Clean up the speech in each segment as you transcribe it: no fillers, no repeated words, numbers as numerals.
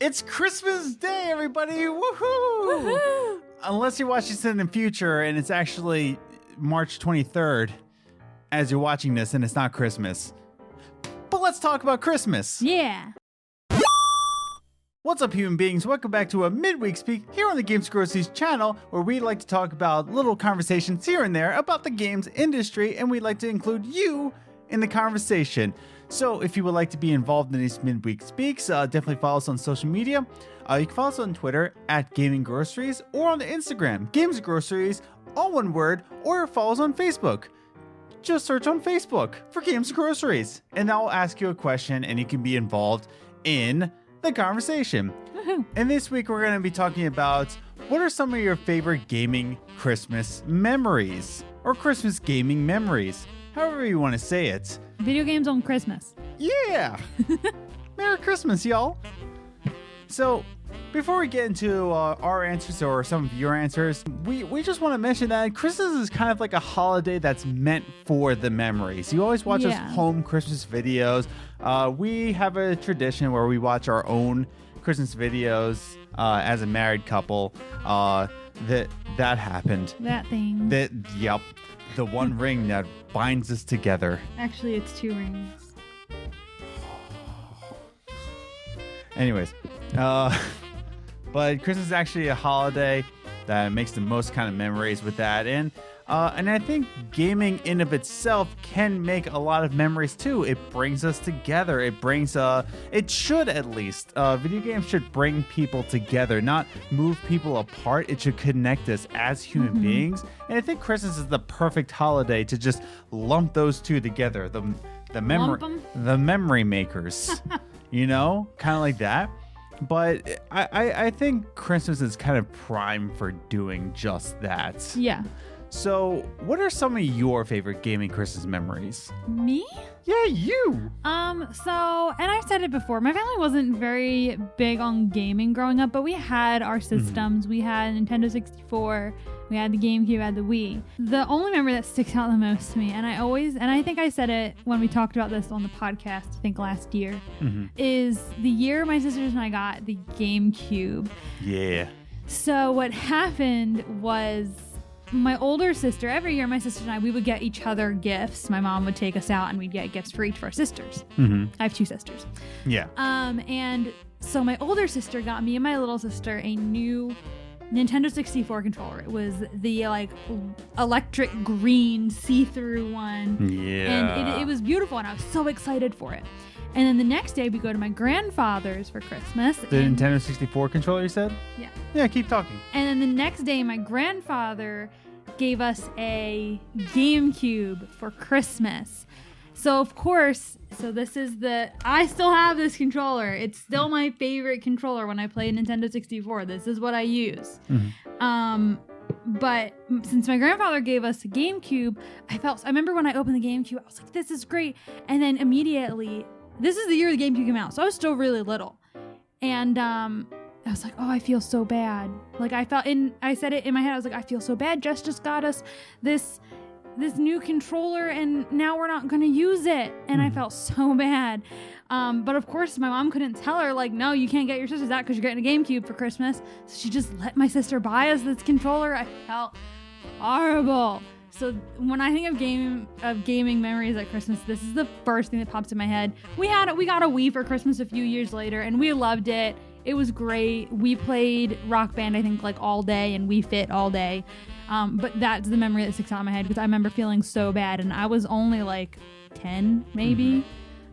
It's Christmas Day, everybody! Woohoo! Woohoo! Unless you're watching this in the future and it's actually March 23rd as you're watching this and it's not Christmas. But let's talk about Christmas. Yeah. What's up, human beings? Welcome back to a Midweek Speak here on the Groceries channel, where we like to talk about little conversations here and there about the games industry, and we like to include you in the conversation. So if you would like to be involved in these Midweek Speaks, definitely follow us on social media. You can follow us on Twitter at Gaming Groceries, or on the Instagram, Games Groceries, all one word, or follow us on Facebook. Just search on Facebook for Games Groceries, and I'll ask you a question, and you can be involved in the conversation. Woohoo. And this week we're going to be talking about what are some of your favorite gaming Christmas memories, or Christmas gaming memories, however you want to say it. Video games on Christmas. Yeah. Merry Christmas, y'all. So before we get into our answers or some of your answers, we just want to mention that Christmas is kind of like a holiday that's meant for the memories. You always watch us home Christmas videos. We have a tradition where we watch our own Christmas videos as a married couple. That happened. That thing. Yep. The one ring that binds us together. Actually, it's 2 rings. Anyways, but Christmas is actually a holiday that makes the most kind of memories with that, and I think gaming in of itself can make a lot of memories too. It brings us together. It should at least. Video games should bring people together, not move people apart. It should connect us as human beings, and I think Christmas is the perfect holiday to just lump those two together. The memory makers. You know, kind of like that. But I think Christmas is kind of prime for doing just that. Yeah. So what are some of your favorite gaming Christmas memories? Me? Yeah, you. And I've said it before, my family wasn't very big on gaming growing up, but we had our systems. We had Nintendo 64, we had the Gamecube, we had the Wii. The only memory that sticks out the most to me, and I think I said it when we talked about this on the podcast, I think last year, is the year my sisters and I got the Gamecube. Yeah. So what happened was, my older sister, every year my sister and I, we would get each other gifts. My mom would take us out and we'd get gifts for each of our sisters. I have 2 sisters. Yeah. And so my older sister got me and my little sister a new Nintendo 64 controller. It was the electric green see-through one. Yeah. And it was beautiful, and I was so excited for it. And then the next day we go to my grandfather's for Christmas. The Nintendo 64 controller, you said? Yeah. Yeah, keep talking. And then the next day my grandfather gave us a GameCube for Christmas. So of course, I still have this controller. It's still my favorite controller when I play Nintendo 64. This is what I use. But since my grandfather gave us a GameCube, I remember when I opened the GameCube, I was like, this is great. And then immediately, this is the year the GameCube came out, so I was still really little. And I was like, oh, I feel so bad. Like I said it in my head, I was like, I feel so bad. Jess just got us this new controller and now we're not going to use it. And I felt so bad. But of course my mom couldn't tell her, like, no, you can't get your sisters that because you're getting a GameCube for Christmas. So she just let my sister buy us this controller. I felt horrible. So when I think of gaming memories at Christmas, this is the first thing that pops in my head. We got a Wii for Christmas a few years later and we loved it. It was great. We played Rock Band, I think, like all day, and We Fit all day. But that's the memory that sticks out in my head because I remember feeling so bad, and I was only like 10, maybe.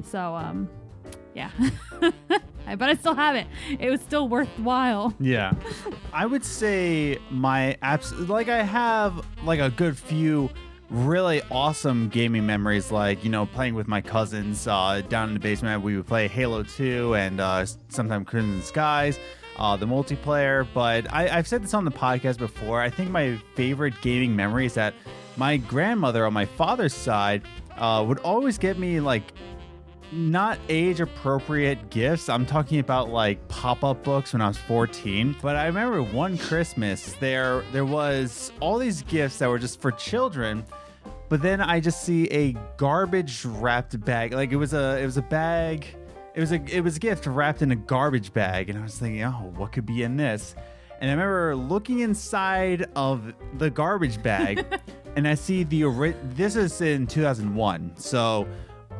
So, yeah. But I still have it. It was still worthwhile. Yeah. I would say I have like a good few really awesome gaming memories, like, you know, playing with my cousins down in the basement. We would play Halo 2 and sometimes Crimson Skies, the multiplayer. But I've said this on the podcast before. I think my favorite gaming memory is that my grandmother on my father's side would always get me like not age appropriate gifts. I'm talking about like pop-up books when I was 14. But I remember one Christmas there was all these gifts that were just for children, but then I just see a garbage wrapped bag. Like it was a bag it was a gift wrapped in a garbage bag, and I was thinking, oh, what could be in this? And I remember looking inside of the garbage bag, and I see this is in 2001, so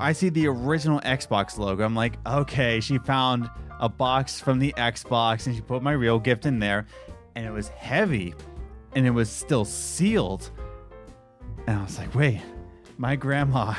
I see the original Xbox logo. I'm like, okay, she found a box from the Xbox, and she put my real gift in there, and it was heavy, and it was still sealed. And I was like, wait, my grandma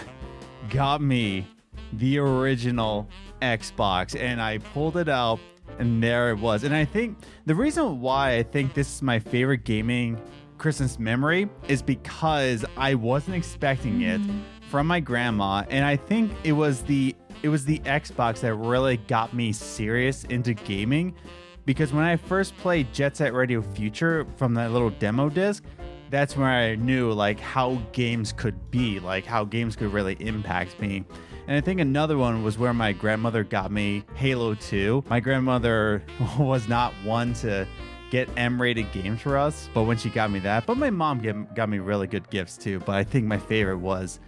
got me the original Xbox, and I pulled it out, and there it was. And I think the reason why I think this is my favorite gaming Christmas memory is because I wasn't expecting it from my grandma, and I think it was the Xbox that really got me serious into gaming, because when I first played Jet Set Radio Future from that little demo disc, that's where I knew like how games could be, like how games could really impact me. And I think another one was where my grandmother got me Halo 2. My grandmother was not one to get M-rated games for us, but when she got me that, but my mom got me really good gifts too. But I think my favorite was,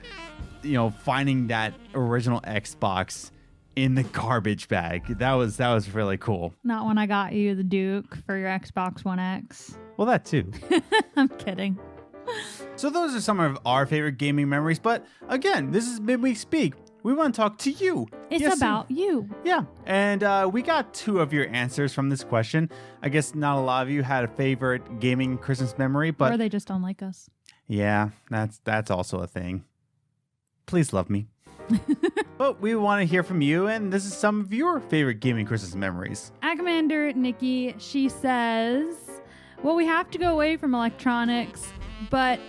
finding that original Xbox in the garbage bag. That was really cool. Not when I got you the Duke for your Xbox One X. Well, that too. I'm kidding. So those are some of our favorite gaming memories. But again, this is Midweek Speak. We want to talk to you. It's about you. Yeah. And we got 2 of your answers from this question. I guess not a lot of you had a favorite gaming Christmas memory, but... Or they just don't like us. Yeah, that's also a thing. Please love me. But we want to hear from you, and this is some of your favorite gaming Christmas memories. Commander Nikki, she says, well, we have to go away from electronics, but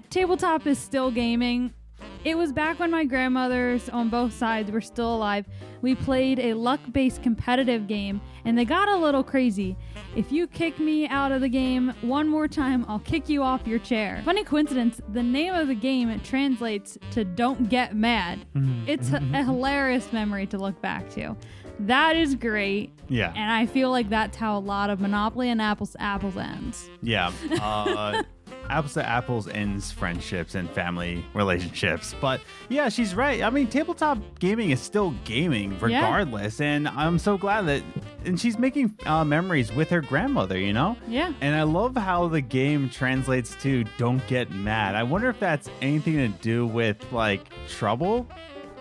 tabletop is still gaming. It was back when my grandmothers on both sides were still alive. We played a luck-based competitive game, and they got a little crazy. If you kick me out of the game one more time, I'll kick you off your chair. Funny coincidence, the name of the game translates to Don't Get Mad. It's a hilarious memory to look back to. That is great. Yeah. And I feel like that's how a lot of Monopoly and Apples to Apples ends. Yeah. Apples to Apples ends friendships and family relationships. But yeah, she's right. I mean, tabletop gaming is still gaming regardless. Yeah. And I'm so glad that... And she's making memories with her grandmother, Yeah. And I love how the game translates to Don't Get Mad. I wonder if that's anything to do with, like, trouble?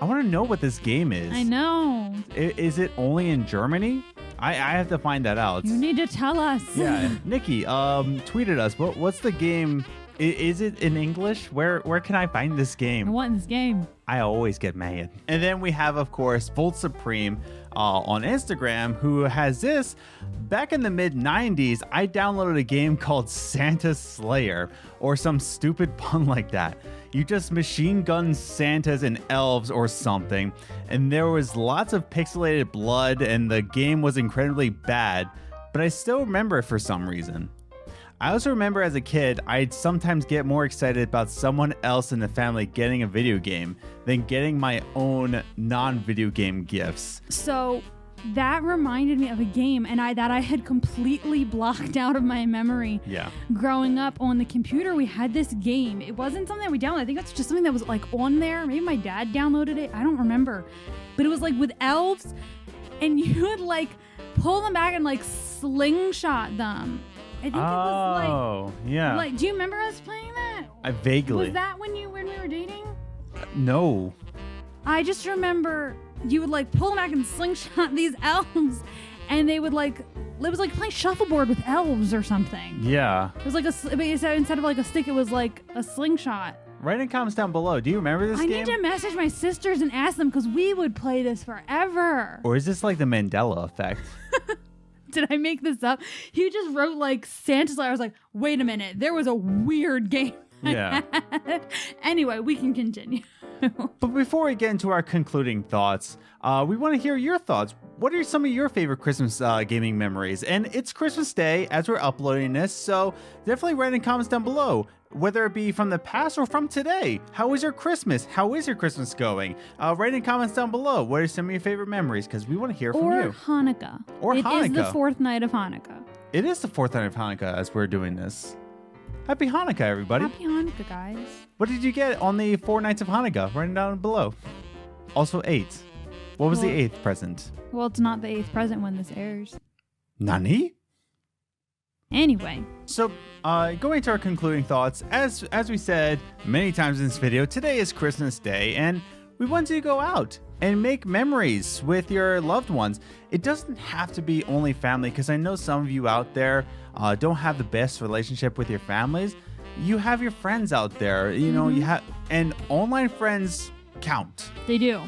I want to know what this game is. I know. Is it only in Germany? I have to find that out. You need to tell us. Yeah. Nikki, tweeted us. What's the game? Is it in English? Where can I find this game? I want this game. I always get mad. And then we have, of course, Volt Supreme on Instagram, who has this. Back in the mid-90s, I downloaded a game called Santa Slayer, or some stupid pun like that. You just machine gun Santas and elves or something, and there was lots of pixelated blood, and the game was incredibly bad, but I still remember it for some reason. I also remember as a kid, I'd sometimes get more excited about someone else in the family getting a video game than getting my own non-video game gifts. So that reminded me of a game that I had completely blocked out of my memory. Yeah. Growing up on the computer, we had this game. It wasn't something that we downloaded. I think that's just something that was like on there. Maybe my dad downloaded it. I don't remember. But it was like with elves, and you would like pull them back and like slingshot them. I think it was Oh, yeah. Like, do you remember us playing that? I vaguely. Was that when we were dating? No. I just remember you would like pull them back and slingshot these elves, and they would like, it was like playing shuffleboard with elves or something. Yeah. It was like instead of like a stick, it was like a slingshot. Write in comments down below. Do you remember this game? I need to message my sisters and ask them, because we would play this forever. Or is this like the Mandela effect? Did I make this up? He just wrote like Santa Slayer. I was like, wait a minute. There was a weird game. Yeah. Anyway, we can continue. But before we get into our concluding thoughts, we want to hear your thoughts. What are some of your favorite Christmas gaming memories? And it's Christmas Day as we're uploading this, so definitely write in comments down below, whether it be from the past or from today. How was your Christmas? How is your Christmas going? Write in comments down below. What are some of your favorite memories? Because we want to hear from you. Or Hanukkah. It is the fourth night of Hanukkah. It is the fourth night of Hanukkah as we're doing this. Happy Hanukkah, everybody. Happy Hanukkah, guys. What did you get on the 4 nights of Hanukkah? Write it down below. Also 8. What was the Well- 8th present? Well, it's not the 8th present when this airs. Nani? Anyway, So, going to our concluding thoughts, as we said many times in this video, today is Christmas Day, and we want you to go out and make memories with your loved ones. It doesn't have to be only family, because I know some of you out there don't have the best relationship with your families. You have your friends out there, you know, you have, and online friends count. they do.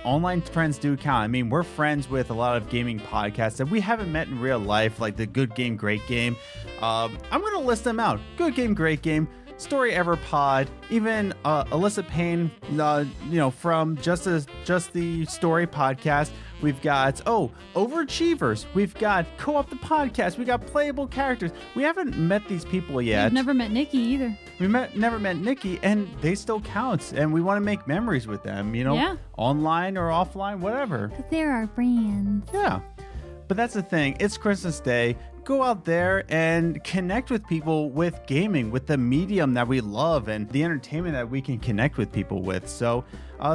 Online friends do count. I mean, we're friends with a lot of gaming podcasts that we haven't met in real life, like the Good Game, Great Game. I'm going to list them out. Good Game, Great Game, Story Ever Pod, even Alyssa Payne, from Just the Story podcast. We've got, Overachievers. We've got Co-op the Podcast. We got Playable Characters. We haven't met these people yet. I've never met Nikki either. Never met Nikki, and they still count, and we want to make memories with them, Yeah. online or offline, whatever. But they're our friends. Yeah. But that's the thing. It's Christmas Day. Go out there and connect with people with gaming, with the medium that we love and the entertainment that we can connect with people with. So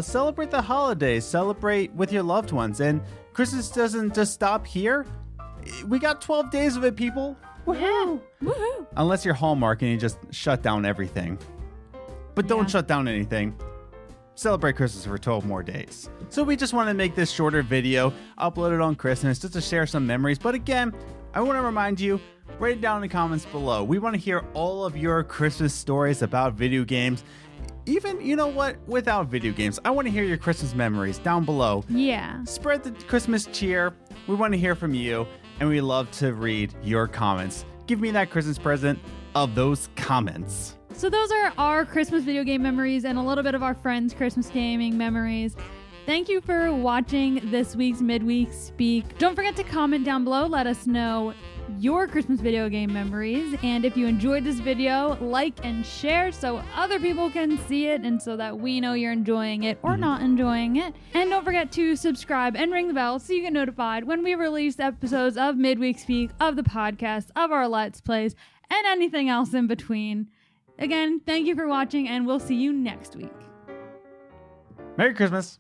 celebrate the holidays, celebrate with your loved ones. And Christmas doesn't just stop here. We got 12 days of it, people. Woohoo! Woohoo! Unless you're Hallmark and you just shut down everything. But don't Yeah. shut down anything. Celebrate Christmas for 12 more days. So we just want to make this shorter video, upload it on Christmas just to share some memories. But again, I want to remind you, write it down in the comments below. We want to hear all of your Christmas stories about video games. Even, you know what, without video games. I want to hear your Christmas memories down below. Yeah. Spread the Christmas cheer. We want to hear from you, and we love to read your comments. Give me that Christmas present of those comments. So those are our Christmas video game memories and a little bit of our friends' Christmas gaming memories. Thank you for watching this week's Midweek Speak. Don't forget to comment down below. Let us know your Christmas video game memories. And if you enjoyed this video, like and share so other people can see it and so that we know you're enjoying it or not enjoying it. And don't forget to subscribe and ring the bell so you get notified when we release episodes of Midweek Speak, of the podcast, of our Let's Plays, and anything else in between. Again, thank you for watching, and we'll see you next week. Merry Christmas.